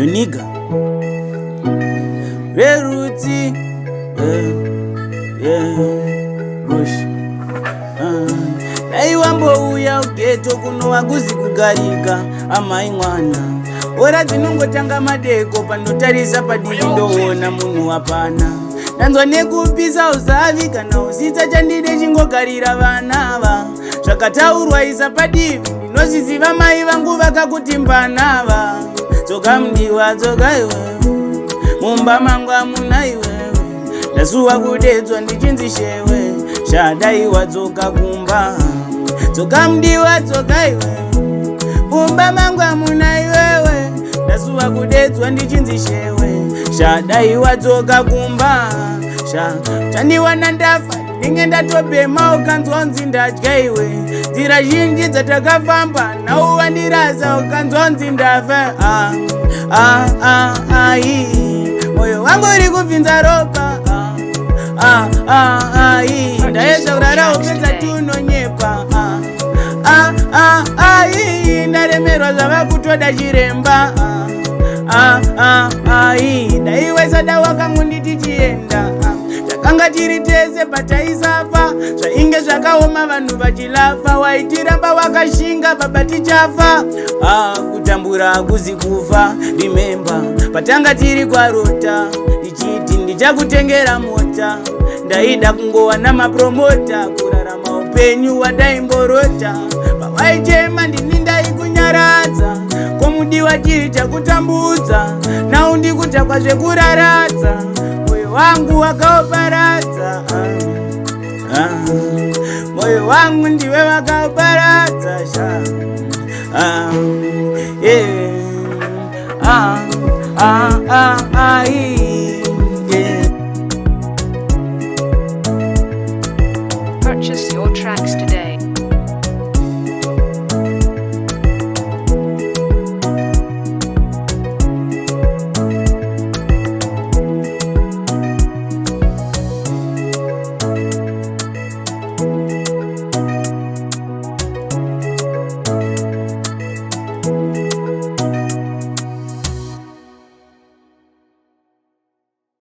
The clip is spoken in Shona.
nigga. Murerutsi, Rush. Aiwambouya ugeto kuno waguzi kugarika amai mwana. Ora dzinongotanga madeko panotarisa padivi ndoona munhu wapana. Ndanzwa nekupisa usavi kana usitsa chandide chingogarira vanava. Zvakataurwa isa padivi ndinozviziva mai vangu vakakuti mbanava. Dzoka mudiwa dzoka iwewe, mumba mangu amuna iwewe. Ndasuwa kudedzwa ndichinzi shewe, shadaiwa dzoka kumba. Dzoka mudiwa dzoka iwewe, mumba mangu amuna iwewe. Ndasuwa kudedzwa ndichinzi shewe, shadaiwa dzoka kumba. Chandiwana ndafa ndinge ndatobhema ukanzwa unzi ndatya iwe. Nzira zhinji dzatakafamba nawo wandiraza ukanzwa unzi ndafa. Moyo wangu uri kubvinza ropa. Ndaedza kurara upedza tunonyepa. Ndaremerwa zvava kutoda chiremba. Ndaiwesa dawa kangu nditi chienda. Takanga tiri tese pataisafa, zvainge zvakaoma vanhu vachilafa. Waitiramba wakashinga baba tichafa. Kutambura hakuzi kufa. Remember patanga tiri kwarota, ichiti ndichakutengera mota. Ndaida kungowana mapromota, kurarama upenyu wadaimborota. Pawaichema ndini ndaikunyaradza, komudiwa chiri chakutambudza. Nau ndikutakwa zvekuraradza, moyo wangu wakauparadza. Moyo wangu ndiwe wakauparadza. Purchase your tracks today.